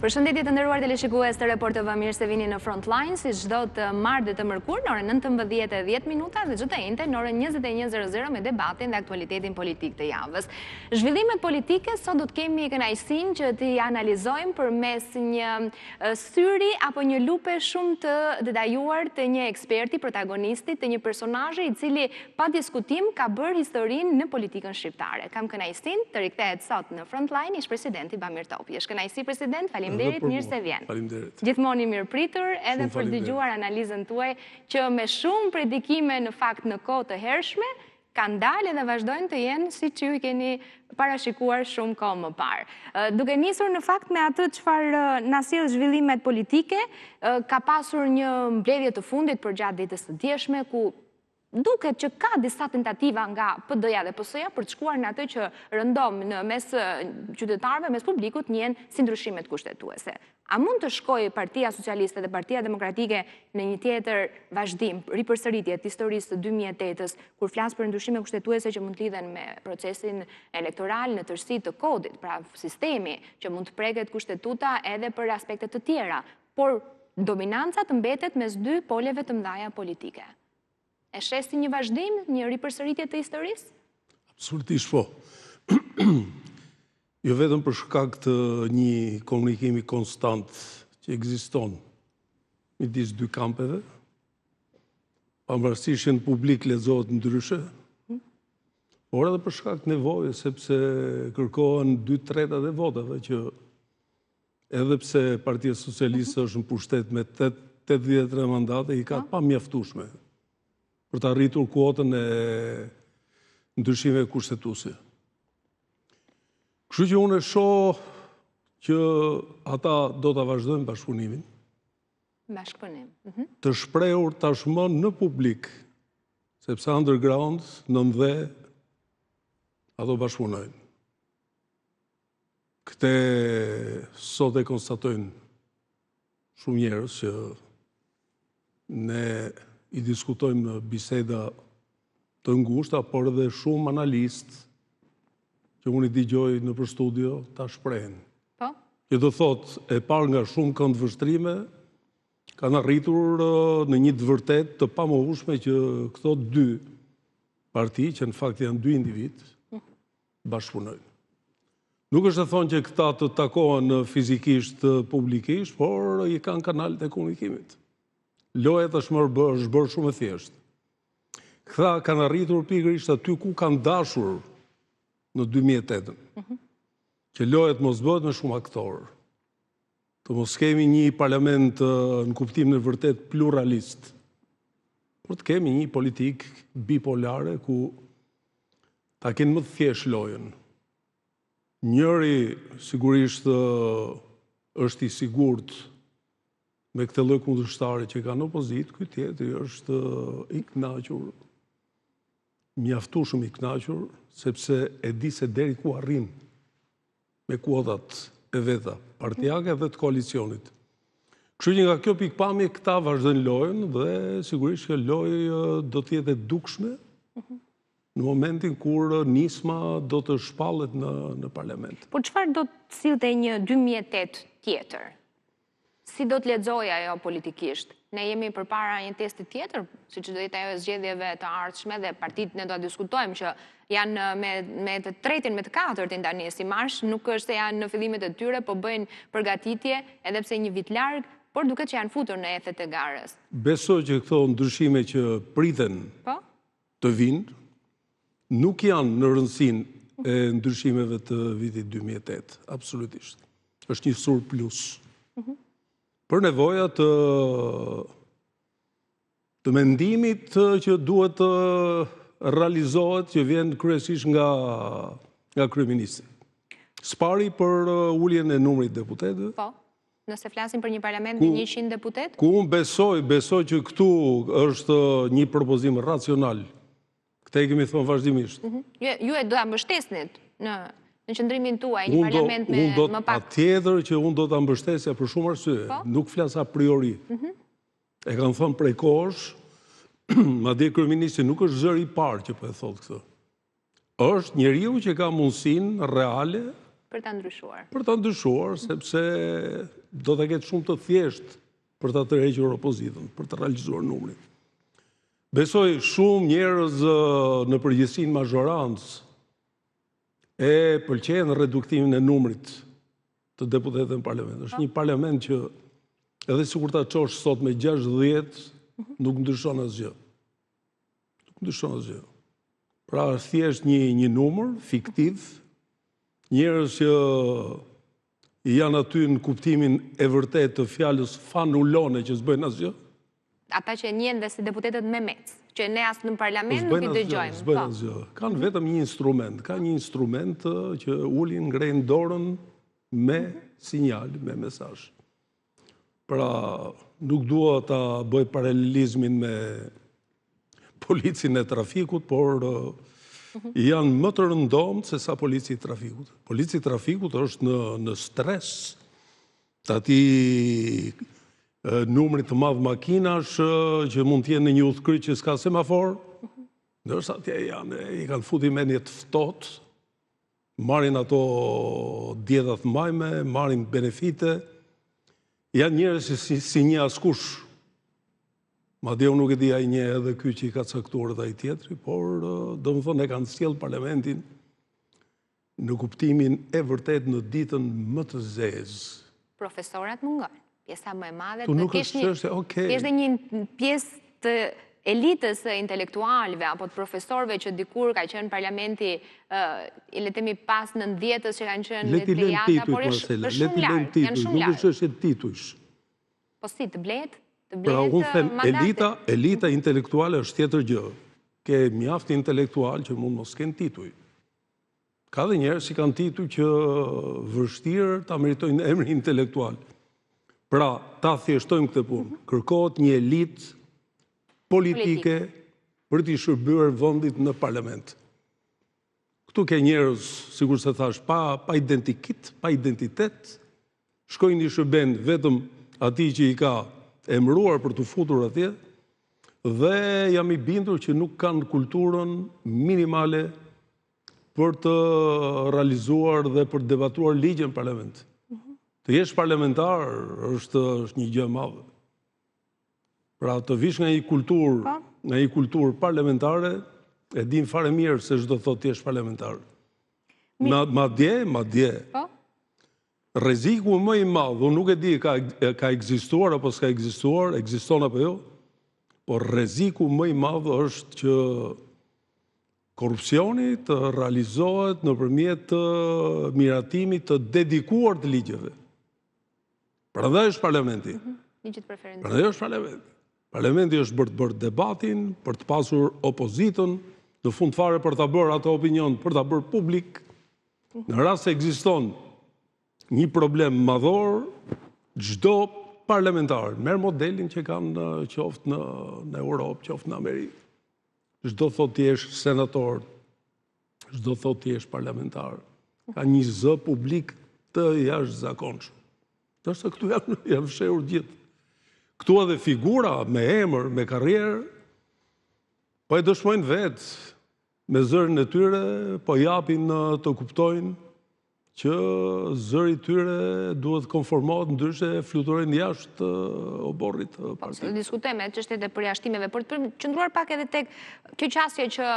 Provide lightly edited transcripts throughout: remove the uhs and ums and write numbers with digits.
Përshëndetje të nderuar teleshikues të Report TV, mirë se vini në Frontline, si çdo të martë dhe të mërkurë në orën 19:10 dhe çdo të njëjtën në orën 21:00 me debatin dhe aktualitetin politik të javës. Zhvillimet politike sot do të kemi kënaqësinë që t'i analizojmë përmes një syri apo një lupe shumë të detajuar të një eksperti, protagonisti, të një personazhi i cili pa diskutim ka bërë historinë në politikën shqiptare. Kam kënaqësinë të rikthehet sot në Frontline ish presidenti Bamir Topi. Është kënaqësi president, faleminderit, mirë se vjen. Gjithmonë i mirë pritur edhe për dëgjuar analizën tuaj që me shumë predikime në fakt në kohë të hershme kanë dalë dhe vazhdojnë të jenë siç ju i keni parashikuar shumë kohë më parë. Duke nisur në fakt me atë çfarë na sjell zhvillimet politike, ka pasur një mbledhje të fundit përgjatë ditës së djeshme ku duket që ka disa tentativa nga PD-ja dhe PS-ja për të shkuar në atë që rëndom në mes qytetarëve, mes publikut, njihen si ndryshimet kushtetuese. A mund të shkojë Partia Socialiste dhe Partia Demokratike në një tjetër vazhdim, ripërsëritje të historisë të 2008-s, kur flas për ndryshime kushtetuese që mund të lidhen me procesin elektoral në tërësi të kodit, pra sistemi që mund të preket kushtetuta edhe për aspekte të tjera, por dominanca të mbetet mes dy poleve të mëdha politike? E shesti një vazhdim, një ripërsëritje të historisë? Absolutisht po. Jo vetëm për shkak të një komunikimi konstant që ekziston midis dy kampeve, pavarësisht që në publik lexohet ndryshe, por edhe për shkak të nevojës, sepse kërkohen 2/3 e votave që edhe pse Partia Socialiste është në pushtet me 83 mandate, i ka pa mjaftueshme për të arritur kuotën e ndryshimeve kushtetuese. Kështu që unë shoh që ata do ta vazhdojnë bashkëpunimin. Bashkëpunim. Të shprehur tashmë në publik, sepse underground në ndhe ato bashkëpunojnë. Këte sot e konstatojnë shumë njerëz që ne i diskutojmë në biseda të ngushta, por edhe shumë analistë që unë i dëgjoj në për studio ta shprehen. Po? Që do thotë, e parë nga shumë kënd vështrime, kanë arritur në një të vërtet të pamohueshme që këto dy parti, që në fakt janë dy individ, bashkëpunojnë. Nuk është të thonë që këta të takohen fizikisht publikisht, por i kanë kanalet e komunikimit. Loja tashmë është bërë shumë e thjeshtë. Këta kanë arritur pikërisht aty ku kanë dashur në 2008, që lojet mos bëhet me shumë aktorë, të mos kemi një parlament në kuptimin e vërtet pluralist, por të kemi një politik bipolare ku ta kenë më të thjeshtë lojën. Njëri sigurisht është i sigurt me këtë lloj kundërshtare që ka në opozitë, ky tjetri është i kënaqur, mjaftueshëm i kënaqur, sepse e di se deri ku arrin me kuotat e veta partijake dhe të koalicionit. Kështu që nga kjo pikpamje këta vazhdojnë lojën dhe sigurisht që lojë do të jetë e dukshme në momentin kur nisma do të shpallet në parlament. Por çfarë do të sillte një 2008 tjetër? Si do të lexojë ajo politikisht? Ne jemi përpara një testi tjetër, siç do jetë ajo e zgjedhjeve të ardhshme dhe partitë ne do ta diskutojmë që janë me të tretin, me të katërtin tani si marsh, nuk është se janë në fillimet e tyre, po bëjnë përgatitje edhe pse një vit larg, por duket që janë futur në ethet e garës. Besoj që këto ndryshime që priten të vinë, nuk janë në rëndësinë e ndryshimeve të vitit 2008, absolutisht. Është një surplus. Për nevoja të mendimit që duhet të realizohet, që vjen kryesisht nga kryeministri. Spari për uljen e numrit deputetëve. Po, nëse flasim për një parlament me 100 deputet? Ku unë besoj që këtu është një propozim racional. Këtë e kemi thënë vazhdimisht. Ju e do ta mbështesnit në qëndrimin tuaj, një parlament me më pak. Patjetër që unë do ta mbështesja për shumë arsye, nuk flas a priori. E kanë thënë prej kohësh, madje kryeministri nuk është zëri i parë që po e thotë këtë. Është njeriu që ka mundësinë reale Për ta ndryshuar. Për ta ndryshuar, sepse do të ketë shumë të thjesht për ta tërhequr opozitën, për të realizuar numrin. Besoj shumë njerëz në përgjithësinë mazhorancë e pëlqejnë reduktimin e numrit të deputetëve në parlament. Është një parlament që edhe sikur ta çosh sot me 60, nuk ndryshon asgjë. Nuk ndryshon asgjë. Pra është thjesht një numër fiktiv, njerëz që janë aty në kuptimin e vërtet të fjalës fanulone që s'bëjnë asgjë. Ata që njehen dhe si deputetët me mec, që ne as në parlament nuk i dëgjojmë. S'bëjnë asgjë. Kanë vetëm një instrument. Ka një instrument që ulin ngrejnë dorën me sinjal, me mesazh. Pra, nuk dua ta bëj paralelizmin me policin e trafikut, por janë më të rëndomt se sa polici i trafikut. Polici i trafikut është në stres të atij numrit të madh makinash që mund të jenë në një udhkryq që s'ka semafor, ndërsa atje i kanë futi mendje të ftohtë, marrin ato djeta të majme, marrin benefite. Janë njerëz që si një askush. Madje unë nuk e di ai një edhe ky që i ka caktuar dhe ai tjetri, por domethënë e kanë sjell parlamentin në kuptimin e vërtet në ditën më të zezë. Profesorat mungojnë. Pjesa më e madhe të kesh një pjesë të elitës intelektualëve apo të profesorëve që dikur ka qenë parlamenti le të themi pas 90-s që kanë qenë në teatr, por është shumë larg, janë shumë larg. Nuk është titujsh. Po si të bletë? Pra unë them, elita intelektuale është tjetër gjë. Ke mjaft intelektual që mund mos kenë tituj. Ka dhe njerëz që kanë tituj që vështirë ta meritojnë emrin intelektual. Pra, ta thjeshtojmë këtë punë. Kërkohet një elitë politike për t'i shërbyer vendit në parlament. Këtu ke njerëz, sikur se thash, pa identitet, shkojnë i shërben vetëm atij që i ka emëruar për të futur atje, dhe jam i bindur që nuk kanë kulturën minimale për të realizuar dhe për të debatuar ligje në parlament. Të jesh parlamentar është një gjë e madhe. Pra të vish nga një kulturë parlamentare, e din fare mirë se çdo thotë ti je parlamentar. Madje. Rreziku më i madh, unë nuk e di ka ekzistuar apo s'ka ekzistuar, ekziston apo jo, por rreziku më i madh është që korrupsioni të realizohet nëpërmjet miratimit të dedikuar të ligjeve. Prandaj është parlamenti. Ligjet preferenciale. Prandaj është parlamenti. Parlamenti është bërë debatin, për të pasur opozitën, në fund fare për ta bërë atë opinion, për ta bërë publik. Në rast se ekziston një problem madhor, çdo parlamentar, merr modelin që kanë qoftë në Europë, qoftë në Amerikë. Çdo thotë ti je senator, çdo thotë ti je parlamentar. Ka një zë publik të jashtëzakonshëm. Dorso këtu janë fshehur gjithë. Këtu edhe figura me emër, me karrierë, po e dëshmojnë vetë, me zërin e tyre, po japin të kuptojnë që zëri tyre duhet konformohet, ndryshe fluturojnë jashtë oborrit të partisë. Diskutojmë çështjet e përjashtimeve, por të qëndruar pak edhe tek kjo qasje që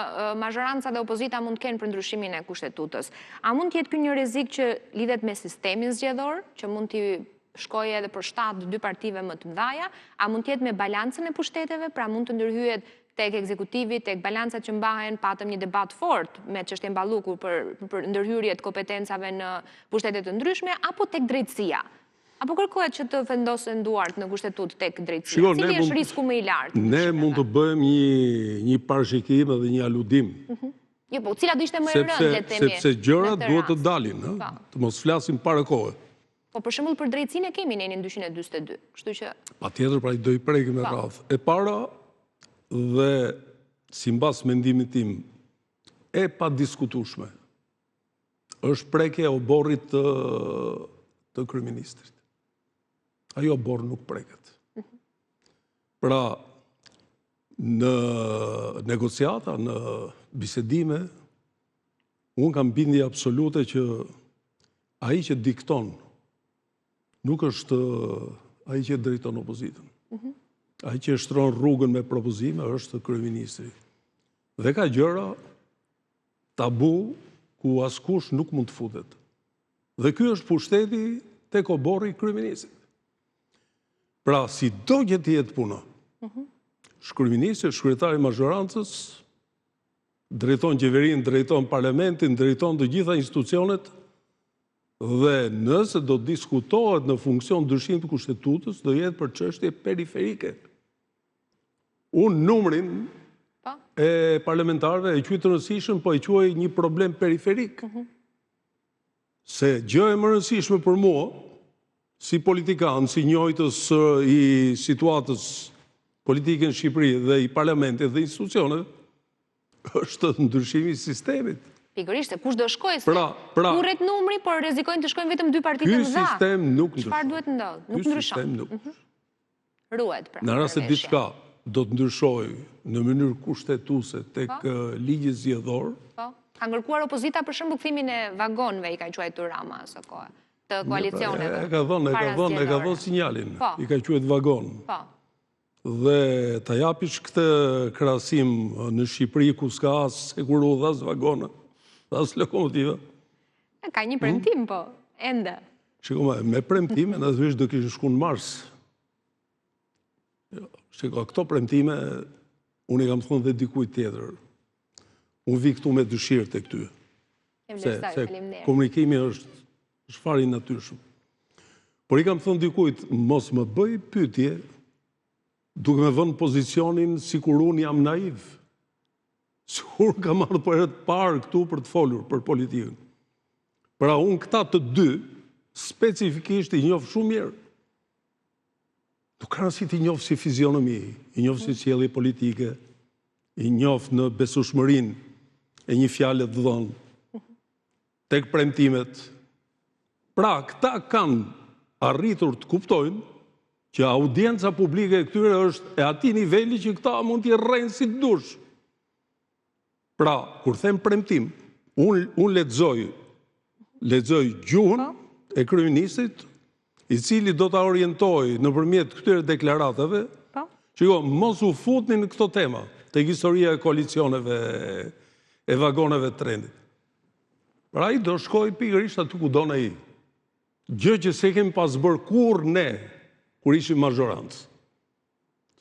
mazhoranca dhe opozita mund të kenë për ndryshimin e kushtetutës. A mund të jetë ky një rrezik që lidhet me sistemin zgjedhor, që mund t'i shkojë edhe për shtat dy partive më të mëdha, a mund të jetë me balancën e pushteteve, pra mund të ndërhyet tek ekzekutivi, tek balancat që mbahen, patëm një debat fort me çështjen Balluku për ndërhyrje të kompetencave në pushtete të ndryshme, apo tek drejtësia? Apo kërkohet që të vendosen duart në kushtetutë tek drejtësia? Cili është risku më i lartë? Ne mund të bëjmë një parashikim dhe një aludim. Jo, po, cila do ishte më e rëndë, le të themi? Sepse gjërat duhet të dalin, të mos flasim para kohë. Po për shembull për drejtësinë e kemi ne në 242, kështu që patjetër pra i do i prekim me radhë. E para dhe sipas mendimit tim e pa diskutueshme është prekja e oborrit të kryeministrit. Ai obor nuk preket. Pra në negociata, në bisedime, unë kam bindje absolute që ai që dikton nuk është ai që drejton opozitën. Ai që shtron rrugën me propozime është kryeministri. Dhe ka gjëra tabu ku askush nuk mund të futet. Dhe ky është pushteti tek oborri i kryeministrit. Pra, si do që të jetë puna, kryeministri, kryetari i mazhorancës, drejton qeverinë, drejton parlamentin, drejton të gjitha institucionet, dhe nëse do të diskutohet në funksion ndryshim të kushtetutës, do jetë për çështje periferike. Unë numrin e parlamentarëve e quaj të rëndësishëm, po e quaj një problem periferik. Se gjë e më rëndësishme për mua, si politikan, si njojtës i situatës politike në Shqipëri dhe i parlamentit dhe institucioneve, është ndryshimi i sistemit. Pikërisht, se kush do shkojë se kurret numri, por rrezikojnë të shkojnë vetëm 2 partitë të mëdha. Ky sistem nuk ndryshon. Çfarë duhet ndodh? Nuk ndryshon. Ruhet pra. Në rast se diçka do të ndryshojë në mënyrë kushtetuese tek ligji zgjedhor. Po. Ka ngërkuar opozita për shembull kthimin e vagonëve, i ka quajtur Rama asë kohë, të koalicioneve. E ka dhënë sinjalin. I ka quajtur vagon. Po. Dhe ta japish këtë krahasim në Shqipëri ku s'ka as sekurudh, as vagona, as lokomotiva. Ka një premtim, po, ende. Shikoj, me premtime, natyrisht do kishin shkuar në Mars. Shikoj, këto premtime, unë i kam thënë dhe dikujt tjetër. Unë vi këtu me dëshirë të këty. Se komunikimi është fare i natyrshëm. Por i kam thënë dikujt, mos më bëj pyetje duke me vënë pozicionin si kur unë jam naiv. Sikur kam marrë për herë të parë këtu për të folur për politikën. Pra unë këta të dy, specifikisht i njoh shumë mirë. Nuk ka rëndësi të njoh si fizionomi, i njoh si sjellje politike, i njoh në besueshmërinë e një fjale të dhënë, tek premtimet. Pra, këta kanë arritur të kuptojnë që audienca publike e këtyre është e atij niveli që këta mund t'i rrenë si të dush. Pra, kur them premtim, unë lexoj gjuhën e kryeministrit, i cili do ta orientojë nëpërmjet këtyre deklaratave, që mos u futni në këto tema, tek historia e koalicioneve e vagoneve të trendit. Pra ai do shkojë pikërisht aty ku don ai. Gjë që se kemi pas bërë kurrë ne kur ishim mazhorancë.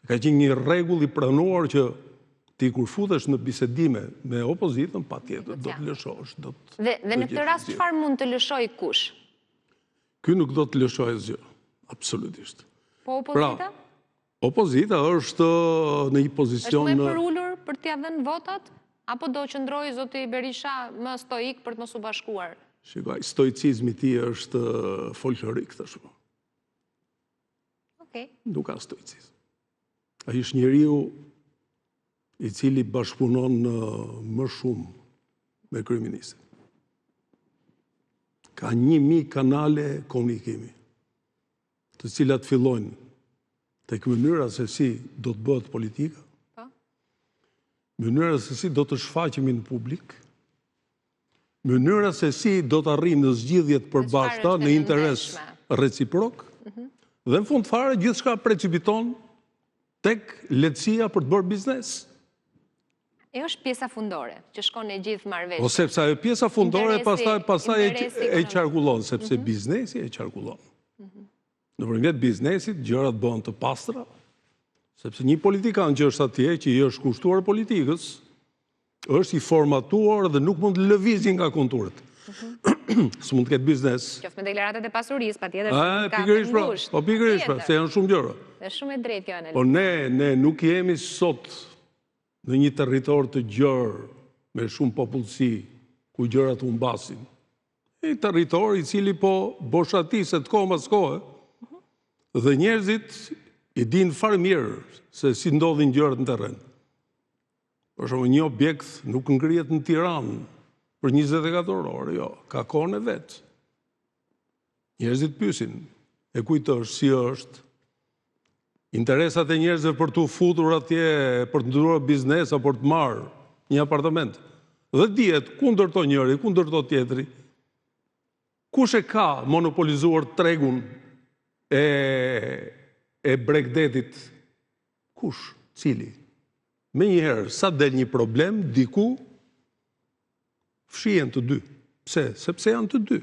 Ka qenë një rregull i pranuar që ti kur futesh në bisedime me opozitën, patjetër do të lëshosh. Dhe në këtë rast çfarë mund të lëshojë kush? Ky nuk do të lëshojë asgjë, absolutisht. Po opozita? Opozita është në një pozicion... Është më për ulur për t'ia dhënë votat? Apo do qëndrojë zoti Berisha më stoik për të mos u bashkuar? Shikoj, stoicizmi i tij është folklorik tashmë. Nuk ka stoicizëm. Ai është njeriu i cili bashkëpunon më shumë me kryeministin. Ka 1000 kanale komunikimi, të cilat fillojnë tek mënyra se si do të bëhet politika, mënyra se si do të shfaqemi në publik, mënyra se si do të arrijmë në zgjidhjet përbashkëta në interes reciprok, dhe në fund fare gjithçka precipiton tek lehtësia për të bërë biznes. E është pjesa fundore, që shkon e gjithë marrëveshje. O sepse ajo pjesa fundore pastaj e qarkullon, sepse biznesi e qarkullon. Nëpërmjet biznesit gjërat bëhen të pastra, sepse një politikan që është atje, që i është kushtuar politikës, është i formatuar dhe nuk mund të lëvizë nga konturët. Së mund të ketë biznes. Qoftë me deklaratat e pasurisë, patjetër. Po pikërisht, se janë shumë gjëra. Është shumë e drejtë kjo analizë. Po ne nuk jemi sot në një territor të gjerë me shumë popullsi ku gjërat u mbasin. Një territor i cili po boshatiset kohë pas kohe dhe njerëzit i dinë fare mirë se si ndodhin gjërat në terren. Për shembull, një objekt nuk ngrihet në Tiranë për 24 orë, jo, ka kohën e vet. Njerëzit pyesin, e kujtosh si është interesat e njerëzve për të futur atje, për të ndërtuar biznes apo për të marrë një apartament. Dhe dihet kundërto njëri, kundërto tjetri. Kush e ka monopolizuar tregun e Bregdetit? Kush? Cili? Me njëherë, sa del një problem, diku fshihen të dy. Pse? Sepse janë të dy.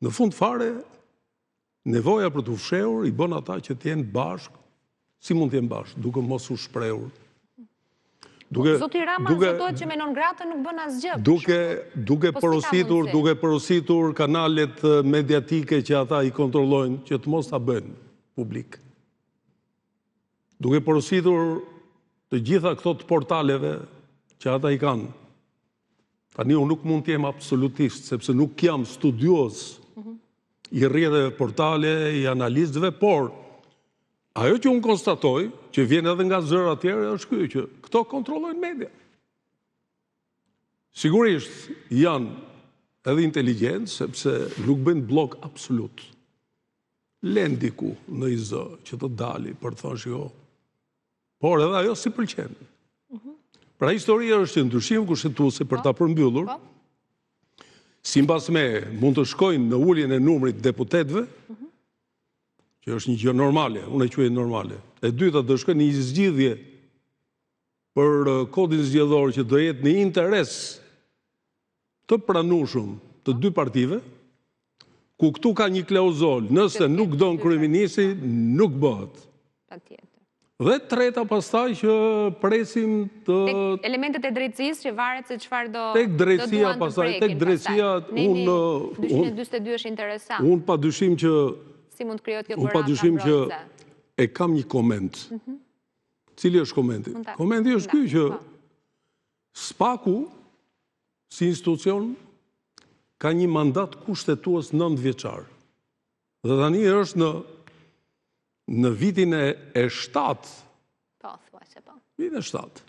Në fund fare, nevoja për të fshehur i bën ata që t'jenë bashkë. Si mund t'jenë bashkë? Duke mos u shprehur. Zoti Rama zotohet që me non grata nuk bën asgjë. Duke porositur kanalet mediatike që ata i kontrollojnë, që të mos ta bëjnë publik. Duke porositur të gjitha këto të portaleve që ata i kanë. Tani unë nuk mund t'jem absolutist, sepse nuk jam studios i rrjedheve portale, i analistëve, por ajo që unë konstatoj, që vjen edhe nga zëra tjere, është kjo që këto kontrollojnë media. Sigurisht janë edhe inteligencë, sepse nuk bëjnë blok absolut. Len diku në i zë që të dali për të thonë shiko, por edhe ajo si pëlqen. Pra historia është që ndryshim kushtetuese për ta përmbyllur, sipas me mund të shkojnë në uljen e numrit deputetëve, që është një gjë normale, unë e quaj normale. E dyta do shkojnë një zgjidhje për kodin zgjedhor që do jetë në interes të pranueshëm të dy partive, ku këtu ka një klauzol, nëse nuk don kryeministri, nuk bëhet. Patjetër. Dhe treta pastaj që presim të... Elementet e drejtësisë që varet se çfarë do tek drejtësia pastaj, tek drejtësia unë 42 është interesant. Unë padyshim që si mund të krijohet kjo bërë e kam një koment. Cili është komenti? Komenti është ky që SPAK-u si institucion ka një mandat kushtetues 9 vjeçar. Dhe tani është në vitin e 7. Po, thuajse po. Vitin e 7.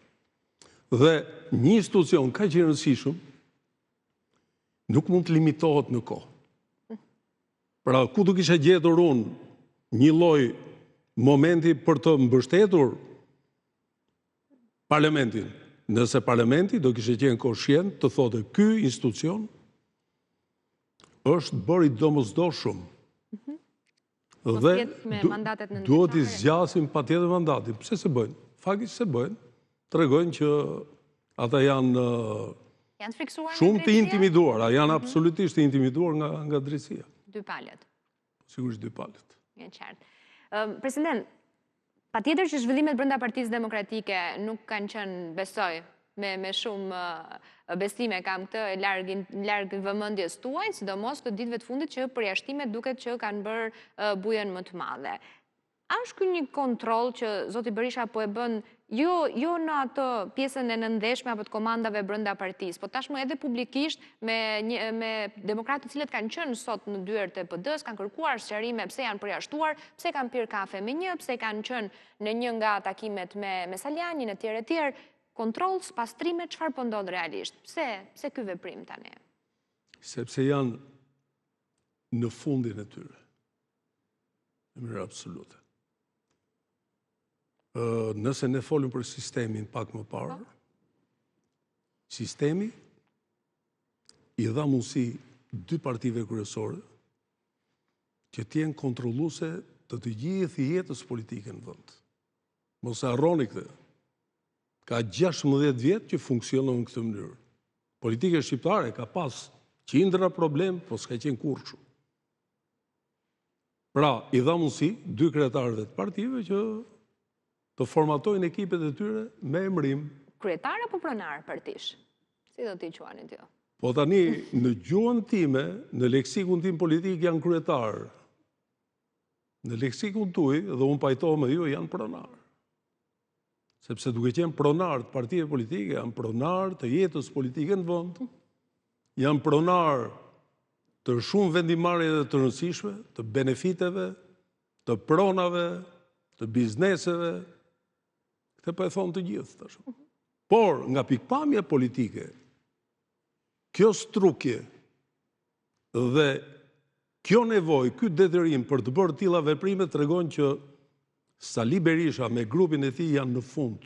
Dhe një institucion ka që rëndësishëm nuk mund të limitohet në kohë. Pra, ku do kisha gjetur unë një lloj momenti për të mbështetur parlamentin, nëse parlamenti do kishte qenë koshient të thotë ky institucion është bërë i domosdoshëm. Dhe duhet i zgjasim patjetër mandatin. Pse se bëjnë? Faktikisht se bëjnë. Tregojnë që ata janë shumë të intimiduar, janë absolutisht të intimiduar nga drejtësia. Dy palët. Sigurisht dy palët. Një qartë. President, patjetër që zhvillimet brenda Partisë Demokratike nuk kanë qenë, besoj, me shumë besime kam këtë larg vëmendjes tuaj, sidomos të ditëve të fundit që përjashtimet duket që kanë bërë bujën më të madhe. A është ky një kontroll që zoti Berisha po e bën jo në atë pjesën e nëndeshme apo të komandave brenda partisë, po tashmë edhe publikisht me demokratë të cilët kanë qenë sot në dyert e PD-s, kanë kërkuar sqarime pse janë përjashtuar, pse kanë pirë kafe me një, pse kanë qenë në një nga takimet me Saljanin e tjerë. Kontroll, pastrime, çfarë po ndodh realisht? Pse ky veprim tani? Sepse janë në fundin e tyre. Në mënyrë absolute. Nëse ne folim për sistemin pak më parë, sistemi i dha mundësi dy partive kryesore që t'jenë kontrolluese të gjithë jetës politike në vend. Mos e harroni këtë. Ka 16 vjetë që funksionon në këtë mënyrë. Politika shqiptare ka pas qindra problem, po s'ka qenë kurrë. Pra, i dha mundësi dy kryetarëve të partive që të formatojnë ekipet e tyre me emrim. Kryetar apo pronar partish? Si do t'i quani t'jo? Po tani, në gjuhën time, në leksikun tim politik janë kryetar. Në leksikun tuaj, dhe unë pajtohem me ju, janë pronar. Sepse duke qenë pronar të partive politike, janë pronar të jetës politike në vend, janë pronar të shumë vendimarrjeve të rëndësishme, të benefiteve, të pronave, të bizneseve, këtë po e thonë të gjithë tash. Por, nga pikpamja politike, kjo strukje dhe kjo nevojë, ky detyrim për të bërë tilla veprime tregon që Sali Berisha me grupin e tij janë në fund.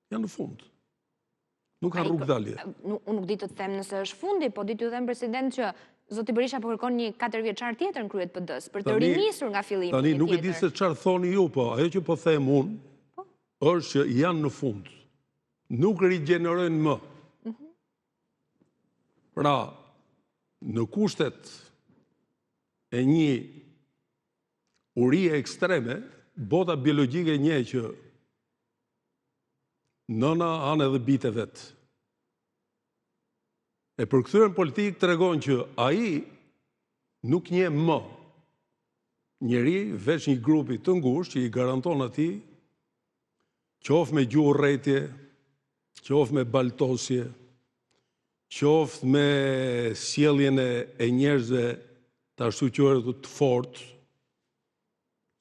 Janë në fund. Nuk ka rrugë dalje. Unë nuk di të them nëse është fundi, po di t'ju them president që Zoti Berisha po kërkon një 4 vjeçar tjetër në kryet PD-s, për të rinisur nga fillimi. Tani nuk e di se çfarë thoni ju, po ajo që po them unë është që janë në fund. Nuk rigjenerojnë më. Pra, në kushtet e një urie ekstreme, bota biologjike njeh që nëna anë edhe bite vetë. E përkthyer politikë tregon që ai nuk njeh më njeri veç një grupi të ngushtë që i garanton atij qoftë me gjuhë rretje, qoftë me baltosje, qoftë me sjelljen e njerëzve të ashtu quajtur të fortë,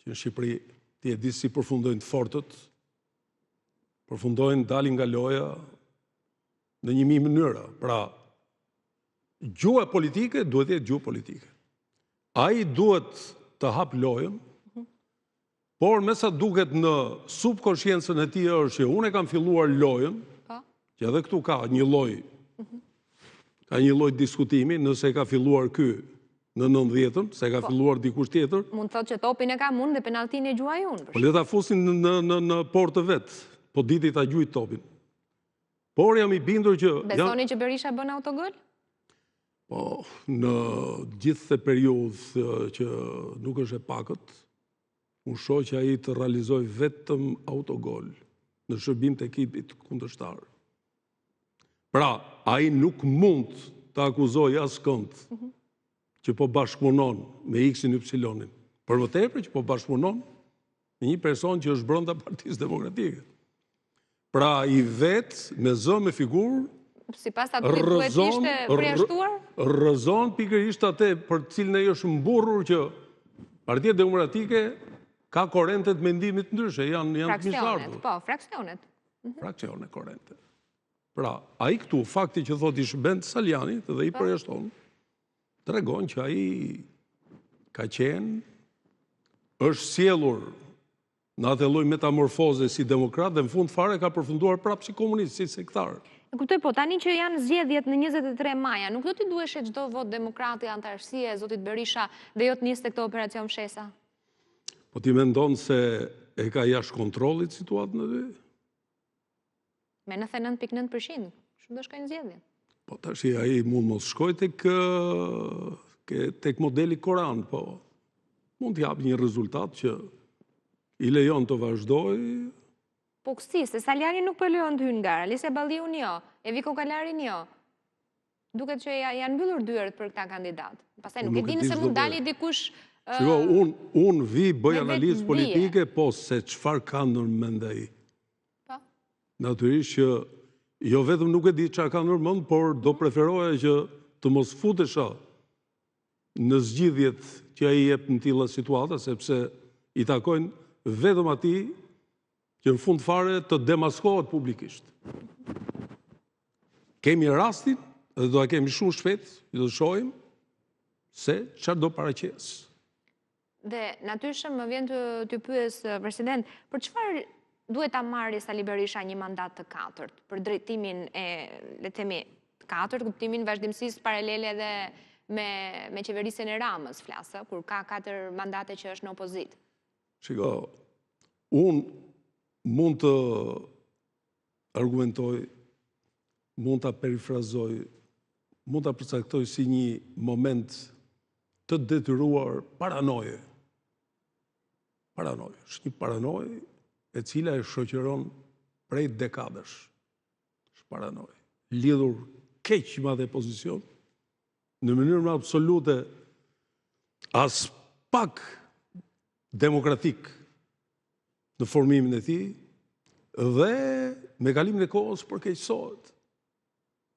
që në Shqipëri ti e di si përfundojnë të fortët, përfundojnë dalin nga loja në 1000 mënyra. Pra, gjuha politike duhet jetë gjuhë politike. Ai duhet të hap lojën, por me sa duket në subkonsciencën e tij është që unë kam filluar lojën, që edhe këtu ka një lloj diskutimi, nëse ka filluar ky në 90-ën, se ka filluar dikush tjetër. Mund të thotë që topin e kam unë dhe penalltin e gjuaj unë. Po le ta fusin në portë vet, po diti ta gjujt topin. Por jam i bindur që besoni që Berisha bën autogol? Po, në gjithë të periudhë që nuk është e pakët, unë shoh që ai të realizoj vetëm autogol në shërbim të ekipit kundërshtar. Pra, ai nuk mund të akuzoj askënd që po bashkëpunon me X-in Y-in. Për më tepër që po bashkëpunon me një person që është brenda Partisë Demokratike. Pra, i vetë me zë me figurë sipas aty duhet ishte përjashtuar? Rrëzon pikërisht atë për të cilën ai është mburrur që Partia Demokratike ka korrente të mendimit ndryshe, janë të mishdardhur. Po, fraksionet. Fraksione korrente. Pra, ai këtu, fakti që thotë i shëben Saljanit dhe i përjashton, tregon që ai ka qenë, është sjellur në atë lloj metamorfoze si demokrat dhe në fund fare ka përfunduar prapë si komunist, si sektar. E kuptoj, po tani që janë zgjedhjet në 23 maja, nuk do t'i duhej çdo vot demokrati antarësie e zotit Berisha dhe jo të nisë këto operacion fshesa? Po ti mendon se e ka jashtë kontrollit situatën aty? Me 99.9%, shumë do shkojnë zgjedhjet. Po tash ai mund mos shkoj tek modeli Koran, po mund të jap një rezultat që i lejon të vazhdojë. Po kësi, se Saljani nuk po lejon të hynë nga, Alicia Balliun jo, Eviko Kalarin jo. Duket që janë mbyllur dyert për këta kandidat. Pastaj nuk e di nëse mund dali dikush. Shiko, unë bëj analizë politike, po se çfarë ka ndërmend ai. Po. Natyrisht që jo vetëm nuk e di çfarë ka ndërmend, por do preferoja që të mos futesha në zgjidhjet që ai jep në tilla situata, sepse i takojnë vetëm atij që në fund fare të demaskohet publikisht. Kemi rastin, dhe do ta kemi shumë shpejt, do të shohim se çfarë do paraqes. Dhe natyrisht më vjen të pyes, president, për çfarë duhet ta marrë Sali Berisha një mandat të katërt për drejtimin e, le të themi, të katërt, kuptimin vazhdimësisë paralele edhe me qeverisjen e Ramës flasë, kur ka 4 mandate që është në opozit. Shiko, unë mund të argumentoj, mund të perifrazoj, mund të përcaktoj si një moment të detyruar paranoje. Paranoje. Është një paranoje e cila e shoqëron prej dekadash. Është paranoje. Lidhur keq me atë pozicion, në mënyrë më absolute as pak demokratik në formimin e tij dhe me kalimin e kohës përkeqësohet.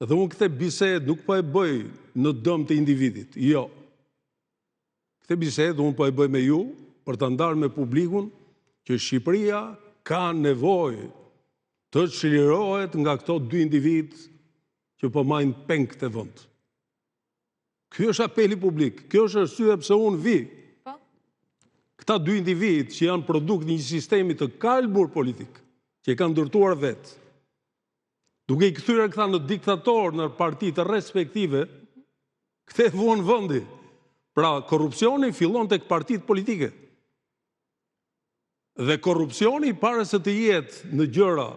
Dhe unë këtë bisedë nuk po e bëj në dëm të individit, jo. Këtë bisedë unë po e bëj me ju për të ndarë me publikun që Shqipëria ka nevojë të çlirohet nga këto 2 individ që po marrin peng këtë vend. Ky është apeli publik, kjo është arsyeja pse unë vi. Këta 2 individ që janë produkt një sistemi të kalbur politik, që e kanë ndërtuar vetë, duke i kthyer këta në diktator në partitë respektive, Këthe vuan vëndi. Pra, korupcioni fillon tek partitë politike. Dhe korupcioni, pare se të jetë në gjëra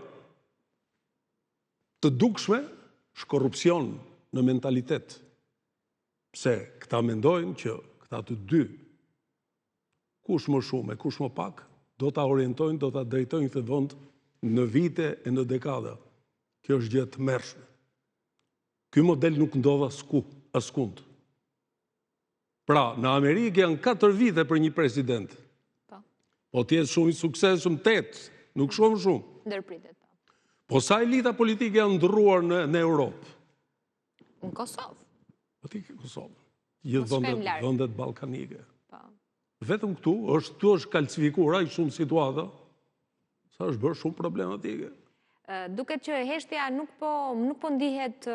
të dukshme, është korupcion në mentalitet. Pse këta mendojnë që këta të dy, kush më shumë e kush më pak, do të orientojnë, do të drejtojnë këtë vend në vite e në dekada. Kjo është gjë të mërshme. Ky model nuk ndodh askund. Pra, në Amerikë janë 4 vite për një president. Po t'jetë shumë i suksesshëm 8, nuk shumë. Ndërpritet. Po sa elita politike janë ndrruar në Europë? Në Kosovë. Po t'i Kosovë. Gjithë vendet ballkanike. Vetëm këtu është kalcifikuar aq shumë situata, sa është bërë shumë problematike. Duket që heshtja nuk po ndihet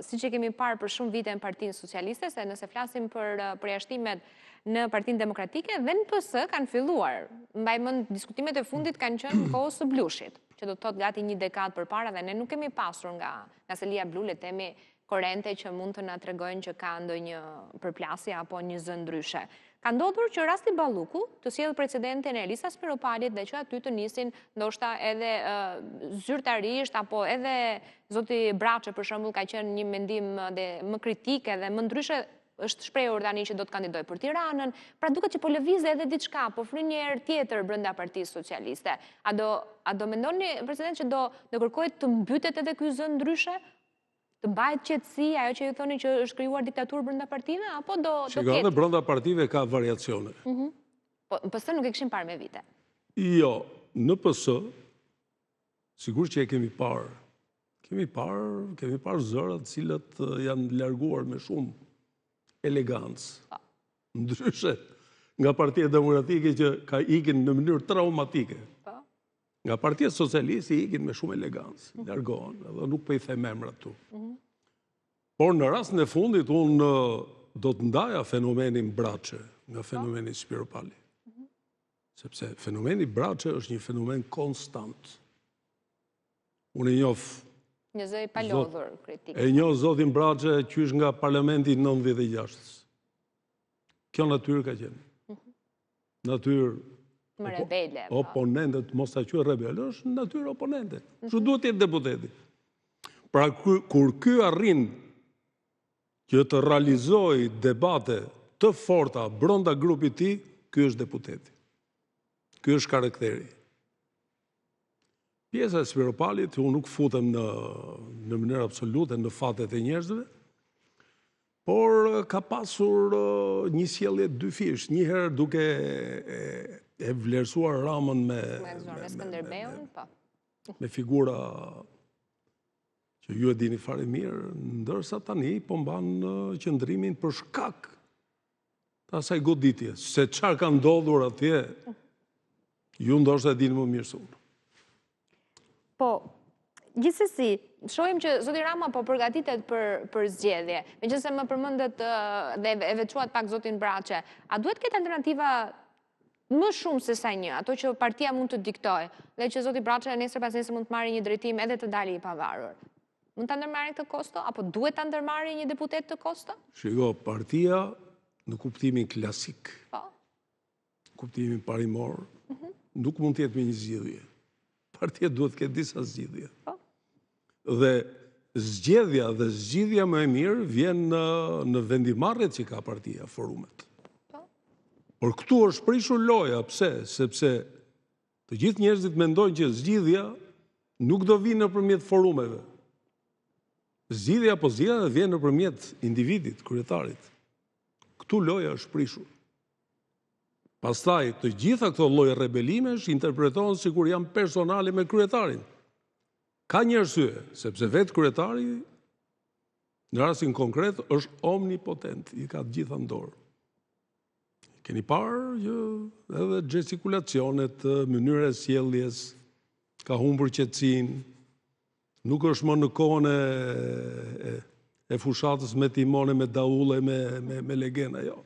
si që kemi parë për shumë vite në Partinë Socialiste, se nëse flasim për përjashtimet në Partinë Demokratike dhe në PS kanë filluar. Mbaj mend diskutimet e fundit kanë qenë në kohës së Blushit, që do të thotë gati një dekadë përpara dhe ne nuk kemi pasur nga Selia Blu, le themi, korrente që mund të na tregojnë që ka ndonjë përplasje apo një zë ndryshe. Ka ndodhur që rasti Balluku të sjellë precedentin e Elisas Miropalit dhe që aty të nisin ndoshta edhe zyrtarisht apo edhe zoti Braçe për shembull ka qenë një mendim më kritik edhe më ndryshe është shprehur tani që do të kandidoj për Tiranën, pra duket që po lëvizë edhe diçka, po fryn një herë tjetër brenda Partisë Socialiste. A do mendoni, president, që do kërkohet të mbytet edhe ky zë ndryshe? Të mbahet qetësi, ajo që ju thoni që është krijuar diktaturë brenda partive, apo do ketë? Shikoni, brenda partive ka variacione. Po në PS nuk e kishim parë me vite. Jo, në PS, sigur që e kemi parë. Kemi parë zërat cilët janë larguar me shumë elegancë. Ndryshe nga Partia Demokratike që ka ikin në mënyrë traumatike. Nga Partia Socialiste ikin me shumë elegancë, largohen, edhe nuk po i them emrat tu. Por në rastin e fundit unë do të ndaja fenomenin Braçe nga fenomeni Spiropali. Sepse fenomeni Braçe është një fenomen konstant. Unë e njoh një zë i palodhur kritik. E njoh zotin Braçe qysh nga parlamenti 96. Kjo natyrë ka qenë. Natyrë më rebele. Oponentet, mos ta quaj rebele, është natyrë oponente. Që duhet të jetë deputeti. Pra kur ky arrin që të realizoj debate të forta brenda grupit tij, ky është deputeti. Ky është karakteri. Pjesa e Spiropalit, unë nuk futem në mënyrë absolute në fatet e njerëzve, por ka pasur një sjellje dy fish. Një herë duke e vlerësuar Ramën me figura që ju e dini fare mirë, ndërsa tani po mban qëndrimin për shkak të asaj goditje. Se çfarë ka ndodhur atje, ju ndoshta e dini më mirë se unë. Po, gjithsesi, shohim që zoti Rama po përgatitet për zgjedhje. Megjithëse më përmendet dhe e veçuat pak zotin Braçe, a duhet këtë alternativa më shumë se sa një, ato që partia mund të diktoj, dhe që zoti Braçe nesër pas nesër mund të marrë një drejtim edhe të dalë i pavarur? Mund ta ndërmarrë këtë kosto apo duhet ta ndërmarrë një deputet të kosto? Shiko, partia në kuptimin klasik, kuptimin parimor, nuk mund të jetë me një zgjidhje. Partia duhet të ketë disa zgjidhje. Dhe zgjidhja më e mirë vjen në vendimarrjet që ka partia, forumet. Por këtu është prishur loja, pse? Sepse të gjithë njerëzit mendojnë që zgjidhja nuk do vinë nëpërmjet forumeve. Zgjidhja vjen nëpërmjet individit, kryetarit. Këtu loja është prishur. Pastaj, të gjitha këto lloje rebelimesh interpretohen sikur janë personale me kryetarin. Ka një arsye, sepse vetë kryetari, në rastin konkret, është omnipotent, i ka të gjitha në dorë. Keni parë edhe gestikulacionet, mënyra e sjelljes, ka humbur qetësinë, nuk është më në kohën e fushatës me timone, me daulle, me legena, jo.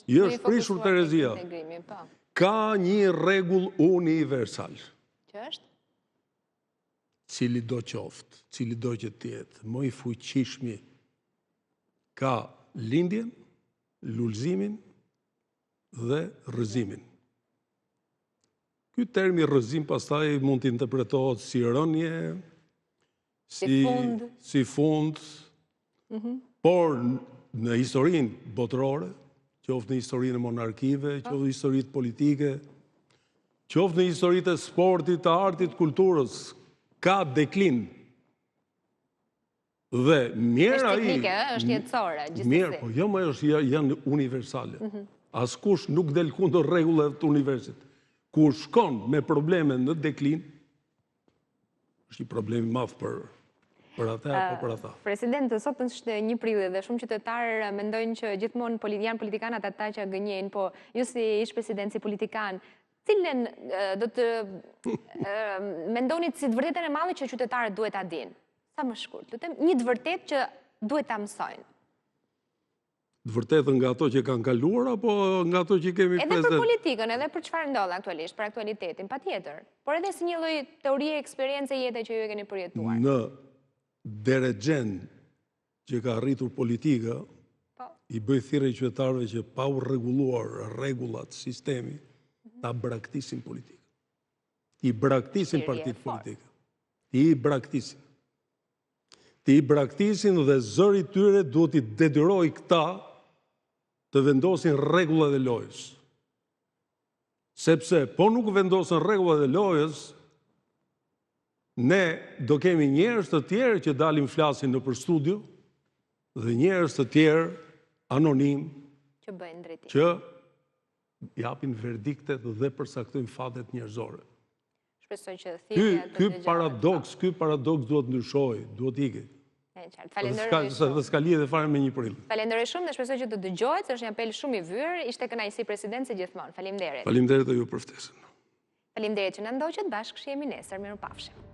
Jo është prishur Terezia. Ka një rregull universal. Që është? Cili do qoftë, cili do që tjetë, më i fuqishmi, ka lindjen, lullëzimin dhe rrëzimin. Ky termi rrëzim pastaj mund të interpretohet si rënje, si fund, por në historinë botërore, qoftë në historinë e monarkive, qoftë në historitë politike, qoftë në historitë e sportit, të artit, kulturës, ka deklin. Dhe mirë ai... Është teknike, është jetësore, gjithsesi. Mirë, po jo më janë universale. Askush nuk del kundër rregullave të universit. Kur shkon me probleme në deklin, është një problem i madh për ata apo për ata. President, sot është 1 prill dhe shumë qytetarë mendojnë që gjithmonë janë politikanat ata që gënjejnë, po ju si ish president, si politikan, cilën do të mendonit si të vërtetën e madhe që qytetarët duhet ta dinë? Sa më shkurt, lutem, një të vërtetë që duhet ta mësojnë. Të vërtetën nga ato që kanë kaluar apo nga ato që kemi Edhe për politikën, edhe për çfarë ndodh aktualisht, për aktualitetin, patjetër. Por edhe si një lloj teorie eksperience jete që ju e keni përjetuar. Në deregjen që ka arritur politika, i bëj thirrje qytetarëve që pa u rregulluar rregullat, sistemi, ta braktisin politikën. I braktisin partitë politike. I braktisin. Ti i braktisin dhe zëri tyre duhet i detyroj këta të vendosin rregullat e lojës. Sepse po nuk vendosin rregullat e lojës, ne do kemi njerëz të tjerë që dalin flasin nëpër studio dhe njerëz të tjerë anonim që bëjnë drejtim. Që japin verdiktet dhe përcaktojnë fatet njerëzore. Shpresoj që thirrja të dëgjohet. Ky paradoks duhet ndryshojë, duhet ikë. Dhe s'ka lidhje fare me 1 prill. Falenderoj shumë dhe shpresoj që të dëgjohet, se është një apel shumë i vyer, ishte kënaqësi president si gjithmonë. Faleminderit. Faleminderit ju për ftesën. Faleminderit që na ndoqët, bashkë jemi nesër, mirupafshim.